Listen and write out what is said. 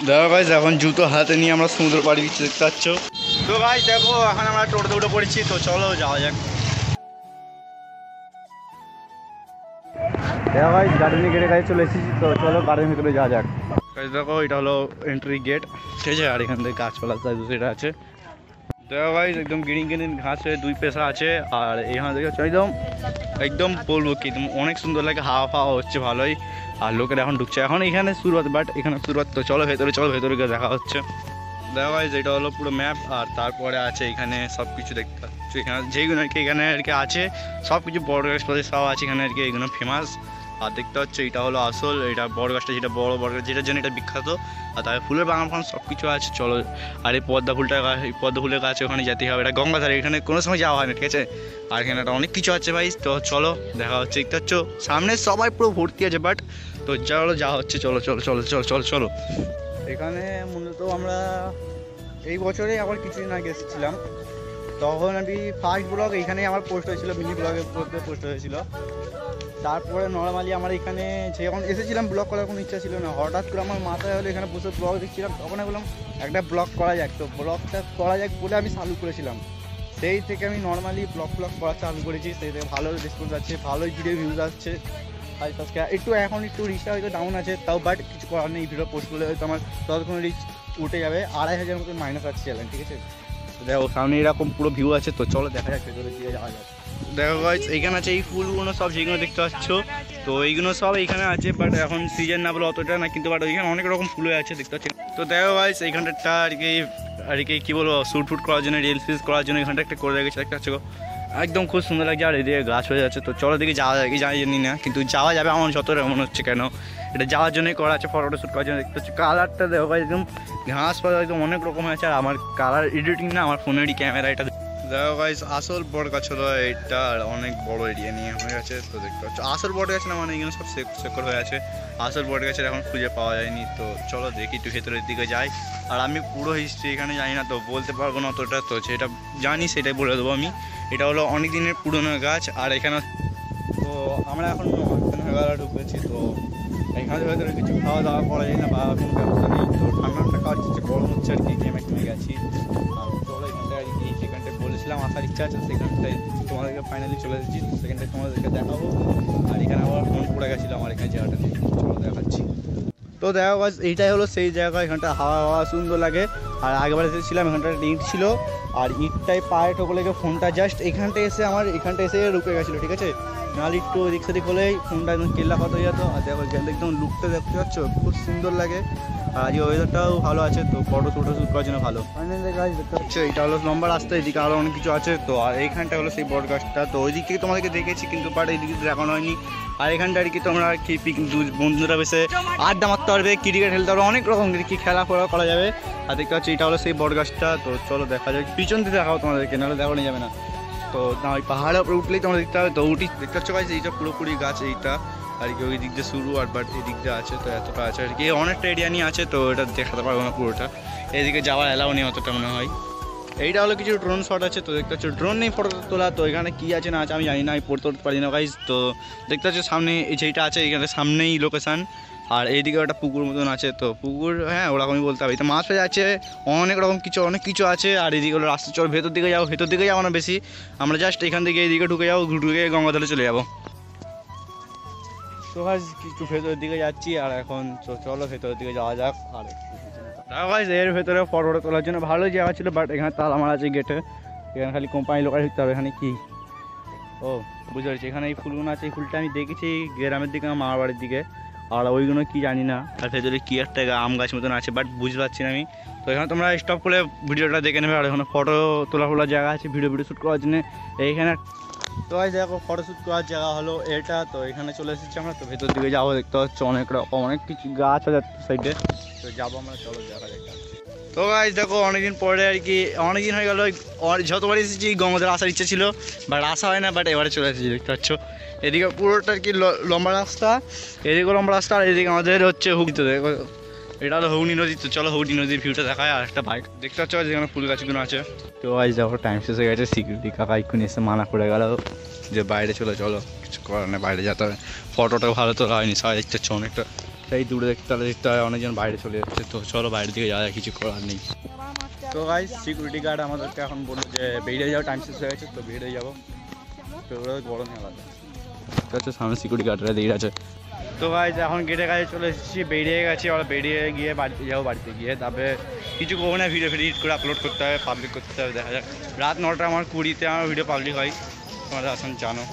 দেখো গাইস এখন জুতো হাতে নিয়ে আমরা সমুদ্র পাড়ি দিচ্ছি দেখতে পাচ্ছ। তো গাইস দেখো এখন আমরা টোটোতে উঠে পড়েছি, তো চলো যাওয়া যাক। দেখো গাইস গার্ডেনের গেটের কাছে চলে এসেছি, তো চলো গার্ডেনের ভিতরে যাওয়া যাক। দেখো এটা হলো এন্ট্রি গেট, ঠিক আছে। আর এখান থেকে গাছপালা সেটা আছে। দেখো গাইস একদম গ্রিন গ্রিন ঘাসে দুই পেশা আছে। আর এখান থেকে একদম একদম বলবো কি একদম অনেক সুন্দর লাগে, হাওয়া ফাওয়া হচ্ছে ভালোই। আর লোকেরা এখন ঢুকছে, এখন এখানে শুরুয়াত, বাট এখানে শুরুয়াত। তো চলো ভেতরে, চলো ভেতরে গিয়ে দেখা হচ্ছে। দেখো গাইস এটা হলো পুরো ম্যাপ। আর তারপরে আছে এখানে সব কিছু দেখতে পাচ্ছি, এখানে যেইগুলো আর কি এখানে আর কি আছে সব কিছু বড় গাছ সব আছে এখানে আর কি, এগুলো ফেমাস। আর দেখতে হচ্ছে এটা হলো আসল, এটা বড় গাছটা, যেটা বড় বড় গাছ যেটার জন্য এটা বিখ্যাত। আর তারপরে ফুলের বাগান ফাগান সব কিছু আছে, চলো। আর এই পদ্মা ফুলটা, এই পদ্মা ফুলের গাছ ওখানে যেতে হবে, এটা গঙ্গাধারে, এখানে কোনো সময় যাওয়া হয় না, ঠিক আছে। আর এখানে একটা অনেক কিছু আছে ভাই, তো চলো দেখা হচ্ছে। দেখতে পাচ্ছ সামনে সবাই পুরো ভর্তি আছে, বাট তো চলো যাওয়া হচ্ছে, চলো চলো চলো চলো চলো চলো। এখানে মূলত আমরা এই বছরে আবার কিছুদিন আগে এসেছিলাম, তখন আমি ফার্স্ট ব্লগ এইখানে আমার পোস্ট হয়েছিল, মিনি ব্লগে পোস্ট হয়েছিল। তারপরে নর্মালি আমার এখানে যখন এসেছিলাম ব্লগ করার কোনো ইচ্ছা ছিল না, হঠাৎ করে আমার মাথায় হলো এখানে বসে ব্লগ দেখছিলাম, তখন বললাম একটা ব্লগ করা যাক। তো ব্লগটা করা যাক বলে আমি চালু করেছিলাম, সেই থেকে আমি নর্মালি ব্লগ করা চালু করেছি। সেই থেকে ভালো রেসপন্স আছে, ভালোই ভিডিও ভিউজ আসছে। একটু এখন একটু রিচটা হয়তো ডাউন আছে, তাও বাট কিছু করার নেই, ভিডিও পোস্ট করলে হয়তো আমার ততক্ষণ রিচ উঠে যাবে। 2500 মতো মাইনাস আসছে চ্যানেল, ঠিক আছে। দেখো সামনে এরকম পুরো ভিউ আছে, তো চলো দেখা যাক ভেতরে দিয়ে যাওয়া যাক। দেখো গাইস এইখানে আছে এই ফুলগুলো সব যেগুলো দেখতে পাচ্ছ, তো এইগুলো সব এইখানে আছে, বাট এখন সিজন না বলে অতটা না, কিন্তু বাট ওইখানে অনেক রকম ফুল আছে দেখতে পাচ্ছি। তো দেখো গাইস এইখানটা আর কি কী বলবো, শ্যুট করার জন্য, রিলস ফিলস করার জন্য এখানটা একটা করে রেখেছে দেখতে পাচ্ছ, একদম খুব সুন্দর লাগছে। আর এদিকে গাছ হয়ে যাচ্ছে, তো চলো দিকে যাওয়া যায় কি জানি না, কিন্তু যাওয়া যাবে আমার যতটা মনে হচ্ছে। কেন এটা যাওয়ার জন্যই করা আছে, ফটোটা শ্যুট করার জন্য। দেখতে হচ্ছে কালারটা দেখো একদম ঘাস পাতা একদম অনেক রকম আছে। আর আমার কালার এডিটিং না, আমার ফোনেরই ক্যামেরা। এটা দেখো গাইস আসল বড় গাছ হলো এটা, অনেক বড় এরিয়া নিয়ে হয়ে গেছে। তো দেখতে পাচ্ছ আসল বড় গাছ না, মানে এগুলো সব শেকড় হয়ে আছে। আসল বড় গাছের এখন খুঁজে পাওয়া যায়নি, তো চলো দেখি একটু ভেতরের দিকে যাই। আর আমি পুরো হিস্ট্রি এখানে জানি না, তো বলতে পারবো না অতটা, তো যেটা জানি সেটাই বলে দেবো আমি। এটা হলো অনেক দিনের পুরনো গাছ। আর এখানে তো আমরা এখন বেলা ঢুকেছি, তো এখানে ভেতরে কিছু খাওয়া দাওয়া করা যায় না বা কোনো ব্যবস্থা নেই। তো ঠান্ডা খাওয়ার হচ্ছে, গরম হচ্ছে আর কি, ঘেমে গেছি। আর চলো এখানটায় আর কি, যেখানটায় বলেছিলাম আসার ইচ্ছা আছে সেখানটায় তোমাদেরকে ফাইনালি চলে এসেছি, তো সেখানটায় তোমাদেরকে দেখাবো। আর এখানে আবার ফোন পড়ে গেছিলো আমার, এখানে জায়গাটা নেই, চলো দেখাচ্ছি। তো দেখা গাছ এইটাই হলো সেই জায়গা, এখানটা হাওয়া সুন্দর লাগে। আর আগেবার এসেছিলাম এখানটা ইট ছিল, আর ইটটাই পায়ে ঠোকে লেগে ফোনটা জাস্ট এখানটা এসে আমার এখানটা এসে রুকে গেছিলো, ঠিক আছে। নাহলে একটু এদিক সেদিক হলেই ফোনটা একদম কেল্লা কত হয়ে যেত। আর দেখো একদম লুকটা দেখতে পাচ্ছ, খুব সুন্দর লাগে। আর আজকে ওয়েদারটাও ভালো আছে, তো ফটো শ্যুট করার জন্য ভালো। ফাইনালি গাছ দেখতে পাচ্ছ এটা হলো লম্বা রাস্তা, এদিকে আরও অনেক কিছু আছে। তো আর এইখানটা হলো সেই বট গাছটা, তো ওই দিক থেকে তোমাদেরকে দেখেছি, কিন্তু বাট এই দিকে দেখানো হয়নি। আর এখানটা আর কি তোমরা আর কি বন্ধুরা বেশি আড্ডা মারতে পারবে, ক্রিকেট খেলতে পারবে, অনেক রকম কি খেলা করা যাবে। আর দেখতে পাচ্ছি এটা হলো সেই বট গাছটা, তো চলো দেখা যাক। পিছন দিয়ে দেখাও তোমাদেরকে, নাহলে দেখানো যাবে না। তো না ওই পাহাড়ের উপরে উঠলেই তোমরা দেখতে হবে, তো উঠি দেখতে পাচ্ছ গাছ এইটা পুরোপুরি গাছ এইটা আর কি, ওই দিক দিয়ে শুরু আর বাট এই দিক দিয়ে আছে, তো এতটা আছে আর কি, অনেকটা এরিয়া নিয়ে আছে। তো এটা দেখাতে পারবো না পুরোটা, এদিকে যাওয়ার অ্যালাউ নেই অতটা মনে হয়। এইটা হলো কিছু ড্রোন শট আছে, তো দেখতে পাচ্ছ ড্রোন নেই ফটো তোলা, তো এখানে কী আছে না আছে আমি জানি না, আমি পড়তে পারি না গাইজ। তো দেখতে পাচ্ছ সামনে এই যেইটা আছে, এখানে সামনেই লোকেশান। আর এইদিকে একটা পুকুর মতন আছে, তো পুকুর হ্যাঁ ওরকমই বলতে হবে, তো মাছ হয়ে আছে, অনেক রকম অনেক কিছু আছে। আর এইদিকে হলো রাস্তা, চল ভেতর দিকে যাবো না বেশি, আমরা জাস্ট এখান থেকে এইদিকে ঢুকে যাবো, ঢুকে গঙ্গাধরে চলে যাবো। তো গাইজ কিছু ভেতরের দিকে যাচ্ছি, আর এখন চলো ভেতরের দিকে যাওয়া যাক। আর দেখো গাইজ এর ভেতরে ফটো তোলার জন্য ভালো জায়গা ছিল, বাট এখানে তালা মারা আছে গেটে, এখানে খালি কোম্পানি লোকাল ঢুকতে হবে। এখানে কি ও বুঝতে পারছি, এখানে এই ফুলগুলো আছে, এই ফুলটা আমি দেখেছি গ্রামের দিকে, আমার মামার বাড়ির দিকে। আর ওইগুলো কি জানি না, আর ভেতরে কি একটা আম গাছ মতন আছে, বাট বুঝতে পারছি না আমি। তো এখানে তোমরা স্টপ করে ভিডিওটা দেখে নেবে। আর এখানে ফটো তোলার জায়গা আছে, ভিডিও শ্যুট করার জন্য এইখানে। তো ভাই দেখো ফটো শ্যুট করার জায়গা হলো এটা, তো এখানে চলে এসেছি আমরা। তো ভেতর দিকে যাবো, দেখতে হচ্ছে অনেক রকম অনেক কিছু গাছ আছে সাইডে, তো যাবো আমরা, চলো দেখা যাক। তো গাইজ দেখো অনেকদিন পরে আর কি, অনেকদিন হয়ে গেলো যতবার এসেছি গঙ্গাধর আসার ইচ্ছে ছিল, বাট আসা হয় না, বাট এবারে চলে এসেছি। দেখতে পাচ্ছ এদিকে পুরোটা আর কি লম্বা রাস্তা, এদিকে লম্বা রাস্তা, আর এদিকে আমাদের হচ্ছে হুগলি। তো দেখো এটা হলো হুগলি নদী, তো চলো হুগলি নদীর ভিউটা দেখায়। আর একটা বাইক দেখতে পাচ্ছ যেখানে ফুল গাছগুলো আছে। তো গাইজ দেখো টাইম শেষ হয়ে গেছে, সিকিউরিটি কাকা এক্ষুনি এসে মানা করে গেল যে বাইরে চলো, কিছু করার নেই, বাইরে যেতে হবে। ফটোটা ভালো তোলা হয়নি, সবাই দেখতে পাচ্ছ অনেকটা সেই দূরে দেখতে হয় অনেকজন বাইরে চলে যাচ্ছে, তো চলো বাইরের দিকে যাওয়া যায়, কিছু করার নেই। তো ভাই সিকিউরিটি গার্ড আমাদেরকে এখন বললো যে বেরিয়ে যাও, টাইম শেষ হয়ে গেছে, তো বেরিয়ে যাবো। তো ওরা গরমে আলাদা ঠিক আছে, সামনে সিকিউরিটি গার্ডরা দিয়ে আছে। তো ভাই এখন গেটের কাছে চলে এসেছি, বেরিয়ে গেছি, ওরা বেরিয়ে গিয়ে বাড়িতে যাবো, বাড়িতে গিয়ে তারপরে কিছু করবো না, ভিডিও এডিট করে আপলোড করতে হবে, পাবলিক করতে হবে, দেখা যাক। রাত 9টা আমার 20-তে আমার ভিডিও পাবলিক হয়, তোমরা এখন জানো।